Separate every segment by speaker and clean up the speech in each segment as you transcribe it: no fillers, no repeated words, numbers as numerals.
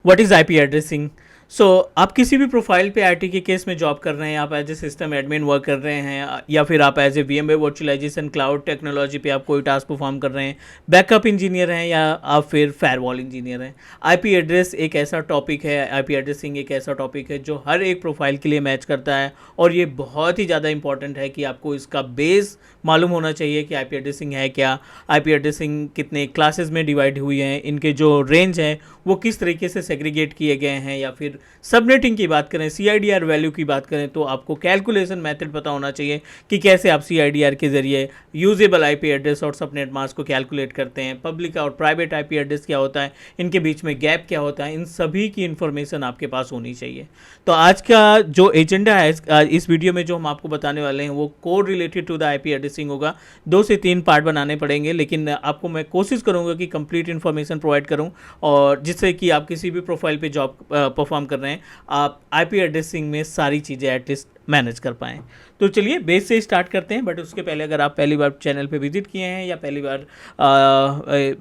Speaker 1: What is IP addressing. So आप किसी भी प्रोफाइल पे आईटी के केस में जॉब कर रहे हैं, आप as a system admin work कर रहे हैं, या फिर आप as a VMware virtualization cloud technology पे आप कोई टास्क परफॉर्म कर रहे हैं, बैकअप इंजीनियर हैं, या आप फिर फायरवॉल इंजीनियर हैं। आईपी एड्रेस एक ऐसा टॉपिक है, आईपी एड्रेसिंग एक ऐसा टॉपिक है जो हर एक प्रोफाइल के लिए मैच करता है, और ये बहुत ही ज़्यादा इंपॉर्टेंट है कि आपको इसका बेस मालूम होना चाहिए कि आईपी एड्रेसिंग है क्या, आईपी एड्रेसिंग कितने क्लासेस में डिवाइड हुई हैं, इनके जो रेंज हैं वो किस तरीके से सेग्रीगेट किए गए हैं, या फिर सबनेटिंग की बात करें, सीआईडीआर वैल्यू की बात करें, तो आपको कैलकुलेशन मेथड पता होना चाहिए कि कैसे आप सीआईडीआर के जरिए यूजेबल आईपी एड्रेस और सबनेट मास्क को कैलकुलेट करते हैं, पब्लिक और प्राइवेट आईपी एड्रेस क्या होता है, इनके बीच में गैप क्या होता है, इन सभी की इन्फॉर्मेशन आपके पास होनी चाहिए। तो आज का जो एजेंडा है इस वीडियो में जो हम आपको बताने वाले हैं वो code related to the IP addressing होगा। 2 से 3 पार्ट बनाने पड़ेंगे, लेकिन आपको मैं कोशिश करूंगा कि कंप्लीट इन्फॉर्मेशन प्रोवाइड करूं, और जिससे कि आप किसी भी प्रोफाइल पे जॉब परफॉर्म कर रहे हैं आप आईपी एड्रेसिंग में सारी चीज़ें एटलीस्ट मैनेज कर पाएँ। तो चलिए बेस से स्टार्ट करते हैं, बट उसके पहले अगर आप पहली बार चैनल पे विजिट किए हैं या पहली बार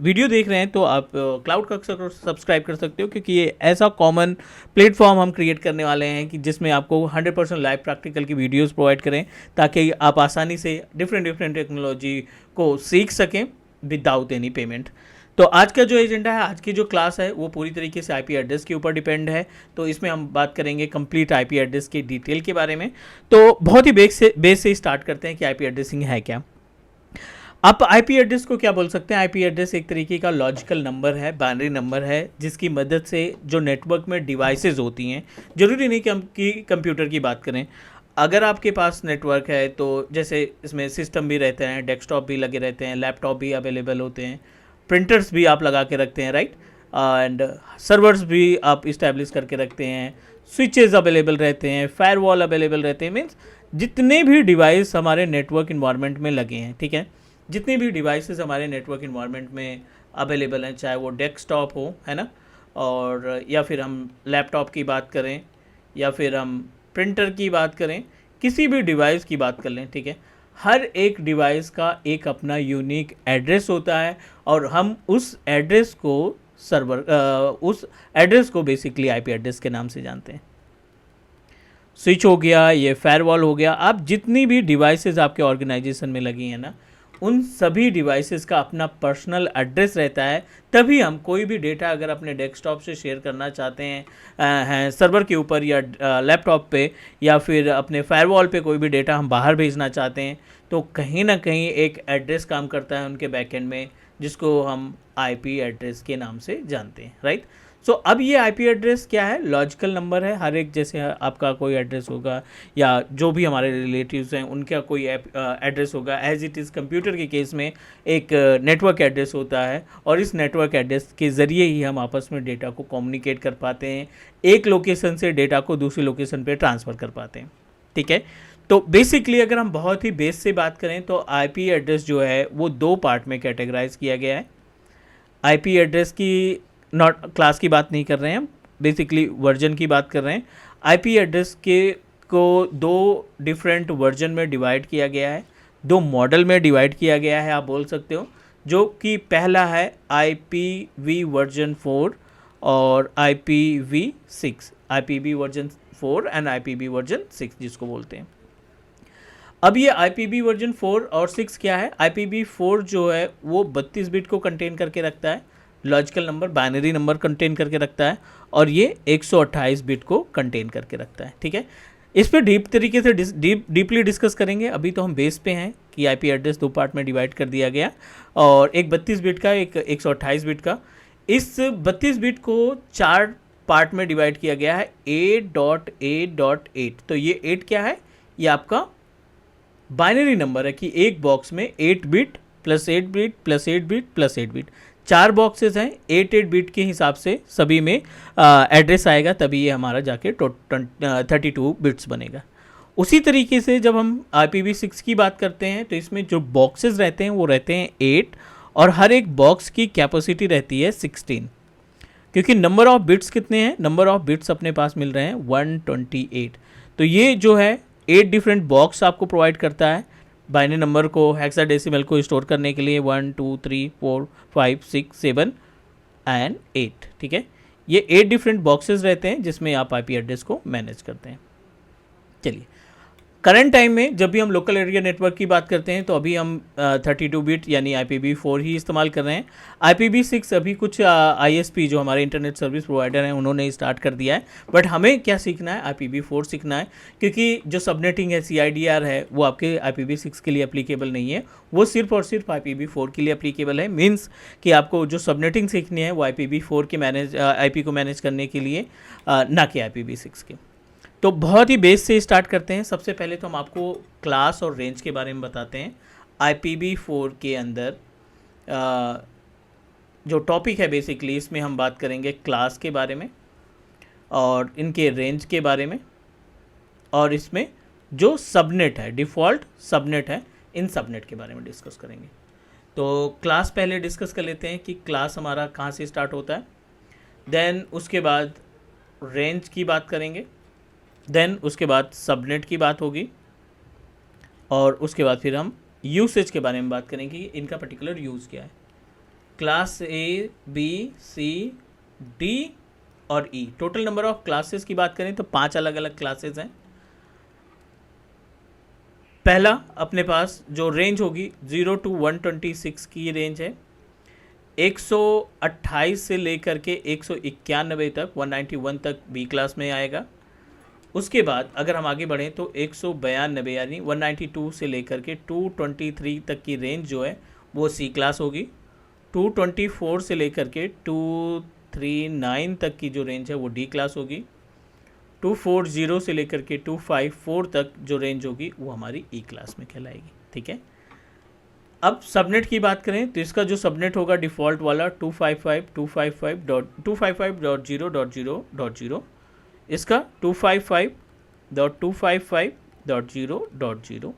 Speaker 1: वीडियो देख रहे हैं तो आप क्लाउड का सब्सक्राइब कर सकते हो, क्योंकि ये ऐसा कॉमन प्लेटफॉर्म हम क्रिएट करने वाले हैं कि जिसमें आपको 100% लाइव प्रैक्टिकल की वीडियोस प्रोवाइड करें, ताकि आप आसानी से डिफरेंट टेक्नोलॉजी को सीख सकें विदाउट एनी पेमेंट। तो आज का जो एजेंडा है, आज की जो क्लास है वो पूरी तरीके से आईपी एड्रेस के ऊपर डिपेंड है। तो इसमें हम बात करेंगे कंप्लीट आईपी एड्रेस की डिटेल के बारे में। तो बहुत ही बेस से स्टार्ट करते हैं कि आईपी एड्रेसिंग है क्या। आप आईपी एड्रेस को क्या बोल सकते हैं। आईपी एड्रेस एक तरीके का लॉजिकल नंबर है, बाइनरी नंबर है, जिसकी मदद से जो नेटवर्क में डिवाइसेज होती हैं, ज़रूरी नहीं कि हम कंप्यूटर की बात करें, अगर आपके पास नेटवर्क है तो जैसे इसमें सिस्टम भी रहते हैं, डेस्कटॉप भी लगे रहते हैं, लैपटॉप भी अवेलेबल होते हैं, प्रिंटर्स भी आप लगा के रखते हैं, राइट, एंड सर्वर्स भी आप इस्टेब्लिश करके रखते हैं, स्विचेस अवेलेबल रहते हैं, फायरवॉल अवेलेबल रहते हैं। मीन्स जितने भी डिवाइस हमारे नेटवर्क इन्वायरमेंट में लगे हैं, ठीक है, जितने भी डिवाइसेस हमारे नेटवर्क इन्वायरमेंट में अवेलेबल हैं, चाहे वो डेस्कटॉप हो, है ना, और या फिर हम लैपटॉप की बात करें, या फिर हम प्रिंटर की बात करें, किसी भी डिवाइस की बात कर लें, ठीक है, हर एक डिवाइस का एक अपना यूनिक एड्रेस होता है, और हम उस एड्रेस को उस एड्रेस को बेसिकली आईपी एड्रेस के नाम से जानते हैं। स्विच हो गया, ये फायरवॉल हो गया, आप जितनी भी डिवाइसेस आपके ऑर्गेनाइजेशन में लगी हैं ना, उन सभी डिवाइसेस का अपना पर्सनल एड्रेस रहता है। तभी हम कोई भी डेटा अगर अपने डेस्कटॉप से शेयर करना चाहते हैं सर्वर के ऊपर या लैपटॉप पे, या फिर अपने फायरवॉल पे कोई भी डेटा हम बाहर भेजना चाहते हैं, तो कहीं ना कहीं एक एड्रेस काम करता है उनके बैकएंड में, जिसको हम आईपी एड्रेस के नाम से जानते हैं, राइट। सो अब ये आईपी एड्रेस क्या है, लॉजिकल नंबर है। हर एक जैसे आपका कोई एड्रेस होगा, या जो भी हमारे रिलेटिव्स हैं उनका कोई एड्रेस होगा, एज इट इज़ कंप्यूटर के केस में एक नेटवर्क एड्रेस होता है, और इस नेटवर्क एड्रेस के ज़रिए ही हम आपस में डेटा को कम्युनिकेट कर पाते हैं, एक लोकेशन से डेटा को दूसरी लोकेशन पे ट्रांसफ़र कर पाते हैं, ठीक है। तो बेसिकली अगर हम बहुत ही बेस से बात करें तो आईपी एड्रेस जो है वो 2 पार्ट में कैटेगराइज किया गया है। आईपी एड्रेस की नॉट क्लास की बात नहीं कर रहे हैं हम, बेसिकली वर्जन की बात कर रहे हैं। आईपी एड्रेस के को 2 डिफरेंट वर्जन में डिवाइड किया गया है, 2 मॉडल में डिवाइड किया गया है, आप बोल सकते हो, जो कि पहला है IPv वर्जन 4 और IPv6, IPv version 4 and IPv version 6 जिसको बोलते हैं। अब ये IPv वर्जन 4 और 6 क्या है, IPv4 जो है वो 32 बिट को कंटेन करके रखता है, logical number, binary number contain करके रखता है, और ये 128 बिट को कंटेन करके रखता है, ठीक है। इस पर डीप तरीके से डीपली डिस्कस करेंगे। अभी तो हम बेस पे हैं कि आईपी एड्रेस 2 पार्ट में डिवाइड कर दिया गया, और एक 32 बिट का, एक 128 बिट का। इस 32 बिट को 4 पार्ट में डिवाइड किया गया है, 8.8.8। तो ये 8 क्या है, ये आपका बाइनरी नंबर है कि एक बॉक्स में 8 bit plus 8 bit plus 8 bit plus 8 bit, 4 boxes हैं, 8 बिट के हिसाब से सभी में एड्रेस आएगा, तभी ये हमारा जाके 32 बिट्स बनेगा। उसी तरीके से जब हम IPv6 की बात करते हैं तो इसमें जो बॉक्सेस रहते हैं वो रहते हैं 8, और हर एक बॉक्स की कैपेसिटी रहती है 16, क्योंकि नंबर ऑफ बिट्स कितने हैं, नंबर ऑफ बिट्स अपने पास मिल रहे हैं 128। तो ये जो है 8 डिफरेंट बॉक्स आपको प्रोवाइड करता है बाइनरी नंबर को, हेक्साडेसिमल को स्टोर करने के लिए 1 2 3 4 5 6 7 एंड 8, ठीक है। ये 8 डिफरेंट बॉक्सेस रहते हैं जिसमें आप आईपी एड्रेस को मैनेज करते हैं। चलिए, करंट टाइम में जब भी हम लोकल एरिया नेटवर्क की बात करते हैं तो अभी हम 32 बिट यानी IPv4 ही इस्तेमाल कर रहे हैं। IPv6 अभी कुछ ISP जो हमारे इंटरनेट सर्विस प्रोवाइडर हैं उन्होंने स्टार्ट कर दिया है, बट हमें क्या सीखना है, IPv4 सीखना है, क्योंकि जो सबनेटिंग है, CIDR है, वो आपके IPv6 के लिए एप्लीकेबल नहीं है, वो सिर्फ और सिर्फ IPv4 के लिए एप्लीकेबल है। मीन्स कि आपको जो सबनेटिंग सीखनी है वो IPv4 के IP को मैनेज करने के लिए, ना कि IPv6 के। तो बहुत ही बेस से स्टार्ट करते हैं। सबसे पहले तो हम आपको क्लास और रेंज के बारे में बताते हैं। IPv4 के अंदर जो टॉपिक है बेसिकली, इसमें हम बात करेंगे क्लास के बारे में और इनके रेंज के बारे में, और इसमें जो सबनेट है, डिफ़ॉल्ट सबनेट है, इन सबनेट के बारे में डिस्कस करेंगे। तो क्लास पहले डिस्कस कर लेते हैं कि क्लास हमारा कहाँ से स्टार्ट होता है। देन उसके बाद रेंज की बात करेंगे, देन उसके बाद सबनेट की बात होगी, और उसके बाद फिर हम यूसेज के बारे में बात करेंगे कि इनका पर्टिकुलर यूज़ क्या है। Class A, B, C, D और E, total number of classes की बात करें तो 5 अलग अलग क्लासेस हैं। पहला अपने पास जो रेंज होगी 0 to 126 की रेंज है। 128 से लेकर के 191 तक, 191 तक B क्लास में आएगा। उसके बाद अगर हम आगे बढ़ें तो 192 यानी 192 से लेकर के 223 तक की रेंज जो है वो C क्लास होगी। 224 से लेकर के 239 तक की जो रेंज है वो D क्लास होगी। 240 से लेकर के 254 तक जो रेंज होगी वो हमारी E क्लास में कहलाएगी। ठीक है, अब सबनेट की बात करें तो इसका जो सबनेट होगा डिफ़ॉल्ट वाला 255.255.0.0.0, इसका 255.255.0.0,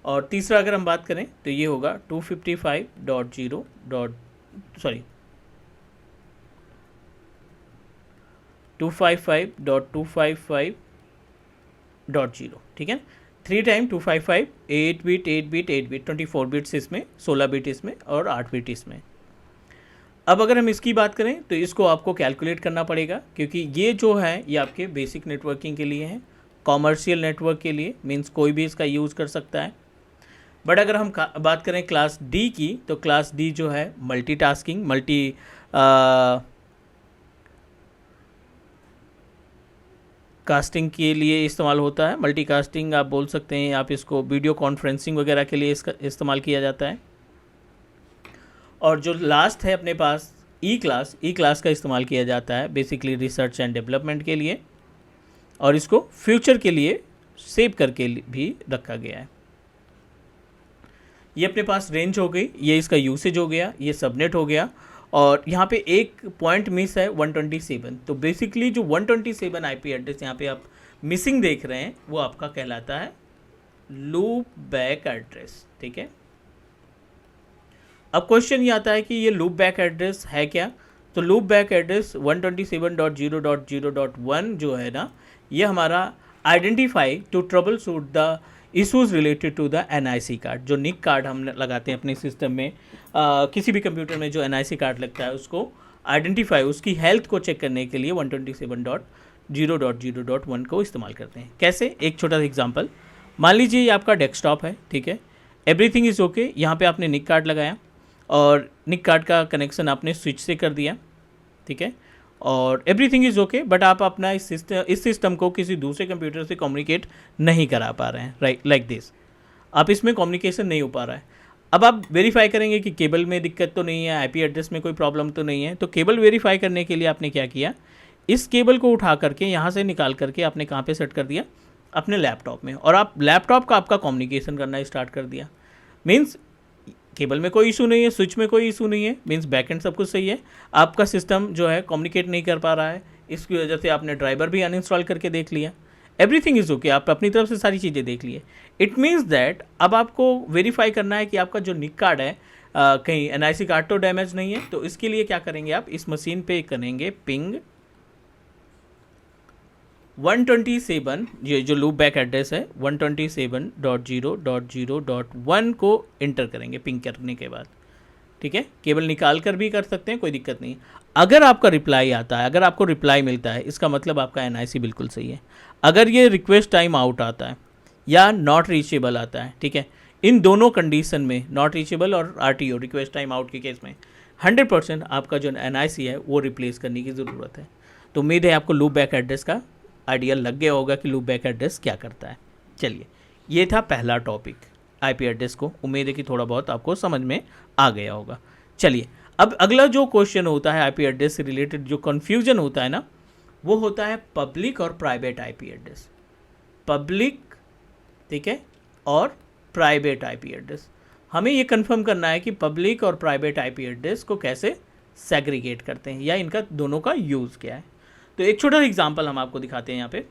Speaker 1: और तीसरा अगर हम बात करें तो ये होगा 255.255.0. ठीक है, 3 time 255, 8 bit 8 bit 8 bit, 24 bits इसमें, 16 बिट इसमें और 8 बिट इसमें। अब अगर हम इसकी बात करें तो इसको आपको कैलकुलेट करना पड़ेगा, क्योंकि ये जो है ये आपके बेसिक नेटवर्किंग के लिए है, कॉमर्शियल नेटवर्क के लिए, मींस कोई भी इसका यूज़ कर सकता है। बट अगर हम बात करें क्लास डी की तो क्लास डी जो है मल्टीटास्किंग, कास्टिंग के लिए इस्तेमाल होता है। मल्टीकास्टिंग आप बोल सकते हैं, आप इसको वीडियो कॉन्फ्रेंसिंग वगैरह के लिए इसका इस्तेमाल किया जाता है। और जो लास्ट है अपने पास ई क्लास का इस्तेमाल किया जाता है बेसिकली रिसर्च एंड डेवलपमेंट के लिए, और इसको फ्यूचर के लिए सेव करके भी रखा गया है। ये अपने पास रेंज हो गई, ये इसका यूसेज हो गया, ये सबनेट हो गया, और यहाँ पे एक पॉइंट मिस है 127। तो बेसिकली जो 127 आईपी एड्रेस यहाँ पे आप मिसिंग देख रहे हैं वो आपका कहलाता है लूप बैक एड्रेस। ठीक है, अब क्वेश्चन ये आता है कि ये लूप बैक एड्रेस है क्या। तो लूप बैक एड्रेस 127.0.0.1 जो है ना, ये हमारा identify to troubleshoot the issues related to the NIC card. जो निक कार्ड हम लगाते हैं अपने सिस्टम में, किसी भी कंप्यूटर में जो NIC कार्ड लगता है उसको आइडेंटिफाई, उसकी हेल्थ को चेक करने के लिए 127.0.0.1 को इस्तेमाल करते हैं। कैसे, एक छोटा सा एग्जांपल, मान लीजिए ये आपका डेस्कटॉप है। ठीक है, एवरीथिंग इज़ ओके, यहाँ पे आपने निक कार्ड लगाया और निक कार्ड का कनेक्शन आपने स्विच से कर दिया। ठीक है, और एवरीथिंग इज़ ओके, बट आप अपना इस सिस्टम को किसी दूसरे कंप्यूटर से कम्युनिकेट नहीं करा पा रहे हैं, राइट, लाइक दिस। आप इसमें कम्युनिकेशन नहीं हो पा रहा है। अब आप वेरीफाई करेंगे कि केबल में दिक्कत तो नहीं है, आईपी एड्रेस में कोई प्रॉब्लम तो नहीं है। तो केबल वेरीफाई करने के लिए आपने क्या किया, इस केबल को उठा करके यहाँ से निकाल करके आपने कहाँ पे सेट कर दिया, अपने लैपटॉप में, और आप लैपटॉप का आपका कम्युनिकेशन करना स्टार्ट कर दिया। मीन्स केबल में कोई इशू नहीं है, स्विच में कोई इशू नहीं है, मीन्स बैकएंड सब कुछ सही है, आपका सिस्टम जो है कम्युनिकेट नहीं कर पा रहा है, इसकी वजह से आपने ड्राइवर भी अनइंस्टॉल करके देख लिया, एवरीथिंग इज़ ओके, आप अपनी तरफ से सारी चीज़ें देख लिए। इट मीन्स दैट अब आपको वेरीफाई करना है कि आपका जो निक कार्ड है कहीं NIC कार्ड तो डैमेज नहीं है। तो इसके लिए क्या करेंगे, आप इस मशीन पे करेंगे पिंग 127, ये जो लूप बैक एड्रेस है 127.0.0.1 को इंटर करेंगे पिंग करने के बाद। ठीक है, केवल निकाल कर भी कर सकते हैं, कोई दिक्कत नहीं। अगर आपका रिप्लाई आता है, अगर आपको रिप्लाई मिलता है, इसका मतलब आपका एनआईसी बिल्कुल सही है। अगर ये रिक्वेस्ट टाइम आउट आता है या नॉट रीचेबल आता है, ठीक है, इन दोनों कंडीशन में, नॉट रीचेबल और आरटीओ रिक्वेस्ट टाइम आउट के केस में 100% आपका जो एनआईसी है वो रिप्लेस करने की ज़रूरत है। तो उम्मीद है आपको लूप बैक एड्रेस का आइडिया लग गया होगा कि लूप बैक एड्रेस क्या करता है। चलिए, ये था पहला टॉपिक आईपी एड्रेस को। उम्मीद है कि थोड़ा बहुत आपको समझ में आ गया होगा। चलिए, अब अगला जो क्वेश्चन होता है आईपी एड्रेस से रिलेटेड, जो कन्फ्यूजन होता है ना, वो होता है पब्लिक और प्राइवेट आईपी एड्रेस। पब्लिक, ठीक है, और प्राइवेट आईपी एड्रेस। हमें ये कंफर्म करना है कि पब्लिक और प्राइवेट आईपी एड्रेस को कैसे सेग्रीगेट करते हैं या इनका दोनों का यूज़ क्या है। तो एक छोटा एग्जांपल हम आपको दिखाते हैं यहाँ पे।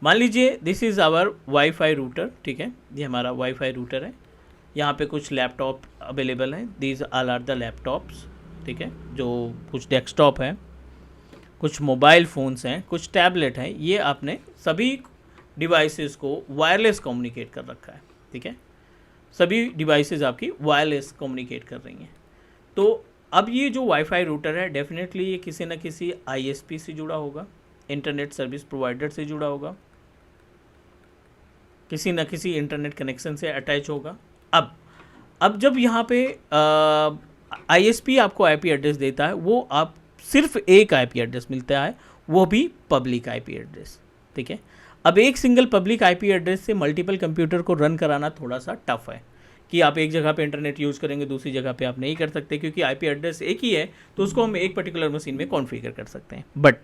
Speaker 1: मान लीजिए this is our wifi router, ठीक है, ये हमारा वाईफाई रूटर है। यहाँ पे कुछ लैपटॉप अवेलेबल हैं, these all are the laptops, ठीक है, जो कुछ डेस्कटॉप हैं, कुछ मोबाइल फ़ोन्स हैं, कुछ टैबलेट हैं। ये आपने सभी डिवाइसेस को वायरलेस कम्युनिकेट कर रखा है, ठीक है, सभी डिवाइसेस आपकी वायरलेस कम्युनिकेट कर रही हैं। तो अब ये जो वाईफाई रूटर है, डेफिनेटली ये किसी न किसी आईएसपी से जुड़ा होगा, इंटरनेट सर्विस प्रोवाइडर से जुड़ा होगा, किसी न किसी इंटरनेट कनेक्शन से अटैच होगा। अब जब यहाँ पे आईएसपी आपको आईपी एड्रेस देता है, वो आप सिर्फ एक आईपी एड्रेस मिलता है, वो भी पब्लिक आईपी एड्रेस, ठीक है। अब एक सिंगल पब्लिक आईपी एड्रेस से मल्टीपल कंप्यूटर को रन कराना थोड़ा सा टफ है कि आप एक जगह पे इंटरनेट यूज़ करेंगे, दूसरी जगह पे आप नहीं कर सकते, क्योंकि आईपी एड्रेस एक ही है, तो उसको हम एक पर्टिकुलर मशीन में कॉन्फ़िगर कर सकते हैं। बट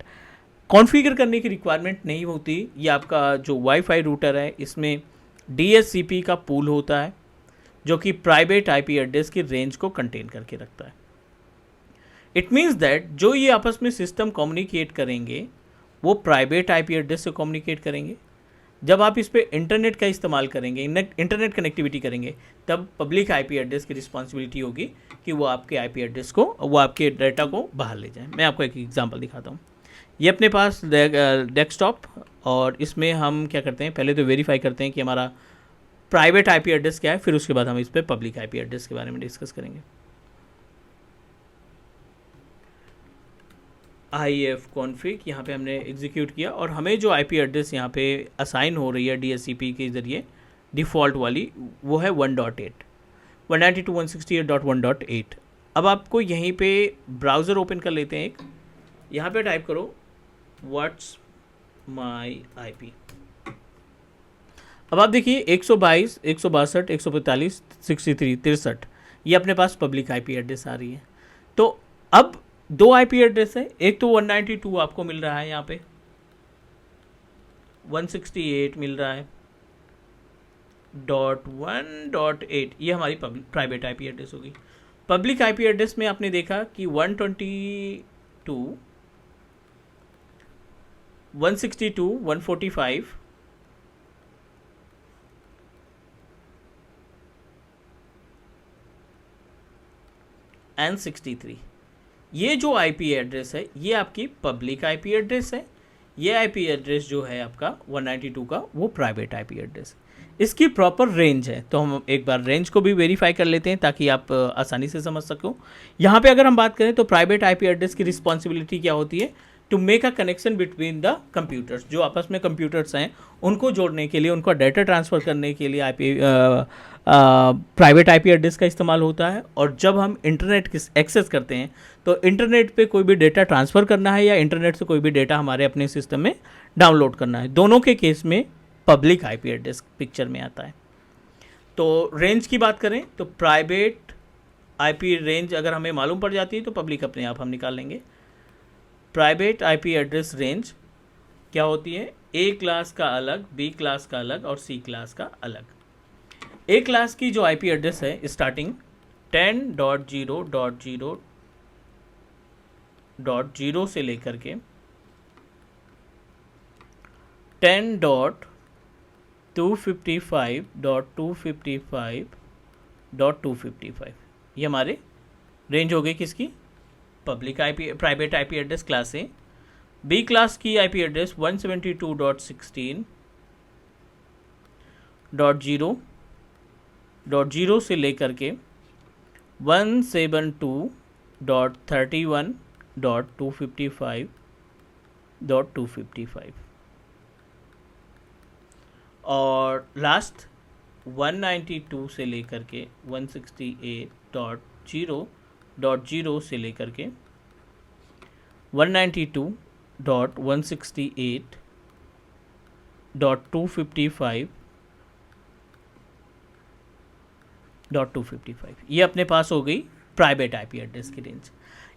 Speaker 1: कॉन्फ़िगर करने की रिक्वायरमेंट नहीं होती। ये आपका जो वाईफाई रूटर है, इसमें डीएचसीपी का पूल होता है, जो कि प्राइवेट आईपी एड्रेस की रेंज को कंटेन करके रखता है। इट मीन्स दैट जो ये आपस में सिस्टम कम्युनिकेट करेंगे, वो प्राइवेट आईपी एड्रेस से कम्युनिकेट करेंगे। जब आप इस पर इंटरनेट का इस्तेमाल करेंगे, इंटरनेट कनेक्टिविटी करेंगे, तब पब्लिक आईपी एड्रेस की रिस्पॉन्सिबिलिटी होगी कि वो आपके आईपी एड्रेस को, वो आपके डाटा को बाहर ले जाए। मैं आपको एक एग्जांपल दिखाता हूँ। ये अपने पास डेस्कटॉप, और इसमें हम क्या करते हैं, पहले तो वेरीफाई करते हैं कि हमारा प्राइवेट आईपी एड्रेस क्या है, फिर उसके बाद हम इस पर पब्लिक आईपी एड्रेस के बारे में डिस्कस करेंगे। IF कॉन्फ़िग यहाँ पे हमने एग्जीक्यूट किया, और हमें जो आईपी एड्रेस यहाँ पे असाइन हो रही है डीएचसीपी के ज़रिए डिफ़ॉल्ट वाली, वो है 1.8 192.168.1.8। अब आपको यहीं पे ब्राउज़र ओपन कर लेते हैं एक, यहाँ पे टाइप करो व्हाट्स माई आईपी। अब आप देखिए 122, 162, 145, 63, 63, ये अपने पास पब्लिक आईपी एड्रेस आ रही है। तो अब दो आईपी एड्रेस है, एक तो 192 आपको मिल रहा है, यहाँ पे 168 मिल रहा है, .1.8, ये हमारी प्राइवेट आईपी एड्रेस होगी। पब्लिक आईपी एड्रेस में आपने देखा कि 122, 162, 145 एंड 63, ये जो आईपी एड्रेस है, ये आपकी पब्लिक आईपी एड्रेस है। ये आईपी एड्रेस जो है आपका 192 का, वो प्राइवेट आईपी एड्रेस। इसकी प्रॉपर रेंज है, तो हम एक बार रेंज को भी वेरीफाई कर लेते हैं ताकि आप आसानी से समझ सको। यहाँ पे अगर हम बात करें तो प्राइवेट आईपी एड्रेस की रिस्पॉन्सिबिलिटी क्या होती है, to make a connection between the computers. जो आपस में कंप्यूटर्स हैं, उनको जोड़ने के लिए, उनका डाटा ट्रांसफ़र करने के लिए प्राइवेट आईपी एड्रेस का इस्तेमाल होता है। और जब हम इंटरनेट एक्सेस करते हैं, तो इंटरनेट पे कोई भी डेटा ट्रांसफ़र करना है या इंटरनेट से कोई भी डेटा हमारे अपने सिस्टम में डाउनलोड करना है, दोनों के केस में पब्लिक आईपी एड्रेस पिक्चर में आता है। तो रेंज की बात करें तो प्राइवेट आईपी रेंज अगर हमें मालूम पड़ जाती है, तो पब्लिक अपने आप हम निकाल लेंगे। प्राइवेट आईपी एड्रेस रेंज क्या होती है, ए क्लास का अलग, बी क्लास का अलग और सी क्लास का अलग। ए क्लास की जो आईपी एड्रेस है, स्टार्टिंग 10.0.0.0 से लेकर के 10.255.255.255, ये हमारे रेंज हो गई किसकी, public IP, private IP address class से। बी क्लास की आईपी एड्रेस 172.16.0.0 से लेकर के 172.31.255.255 और लास्ट 192 से लेकर के 168.0.0 से लेकर के 192.168.255.255 ये अपने पास हो गई प्राइवेट आईपी एड्रेस की रेंज।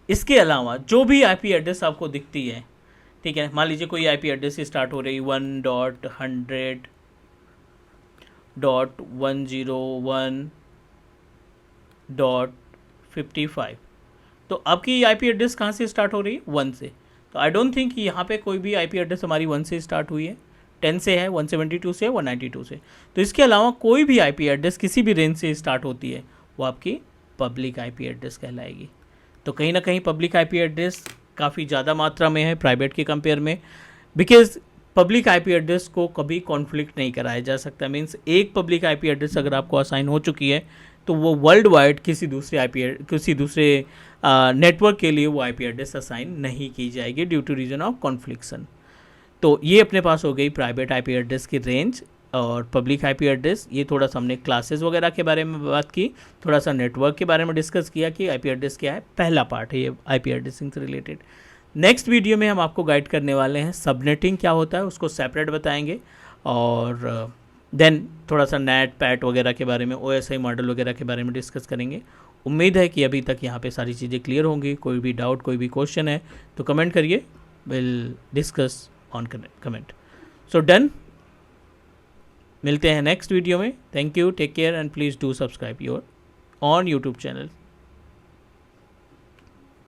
Speaker 1: इसके अलावा जो भी आईपी एड्रेस आपको दिखती है, ठीक है, मान लीजिए कोई आईपी एड्रेस से स्टार्ट हो रही 1.100.101.55, तो आपकी आईपी एड्रेस कहाँ से स्टार्ट हो रही है? 1 से। तो आई डोंट थिंक यहाँ पे कोई भी आईपी एड्रेस हमारी 1 से स्टार्ट हुई है, 10 से है, 172 से, 192 से। तो इसके अलावा कोई भी आईपी एड्रेस किसी भी रेंज से स्टार्ट होती है वो आपकी पब्लिक आईपी एड्रेस कहलाएगी। तो कहीं ना कहीं पब्लिक आईपी एड्रेस काफ़ी ज़्यादा मात्रा में है प्राइवेट के कंपेयर में, बिकॉज पब्लिक आईपी एड्रेस को कभी कॉन्फ्लिक्ट नहीं कराया जा सकता। मीन्स एक पब्लिक आईपी एड्रेस अगर आपको असाइन हो चुकी है तो वो वर्ल्ड वाइड किसी दूसरे नेटवर्क के लिए वो आईपी एड्रेस असाइन नहीं की जाएगी ड्यू टू रीजन ऑफ कॉन्फ्लिक्शन। तो ये अपने पास हो गई प्राइवेट आईपी एड्रेस की रेंज और पब्लिक आईपी एड्रेस। ये थोड़ा सा हमने क्लासेस वगैरह के बारे में बात की, थोड़ा सा नेटवर्क के बारे में डिस्कस किया कि आईपी एड्रेस क्या है। पहला पार्ट है ये आईपी एड्रेसिंग से रिलेटेड। नेक्स्ट वीडियो में हम आपको गाइड करने वाले हैं सबनेटिंग क्या होता है, उसको सेपरेट बताएंगे, और देन थोड़ा सा नेट पैट वगैरह के बारे में, ओएसआई मॉडल वगैरह के बारे में डिस्कस करेंगे। उम्मीद है कि अभी तक यहाँ पे सारी चीज़ें क्लियर होंगी। कोई भी डाउट, कोई भी क्वेश्चन है तो कमेंट करिए, will discuss on comment. So done, मिलते हैं नेक्स्ट वीडियो में। Thank you, take care and please do subscribe your on YouTube channel.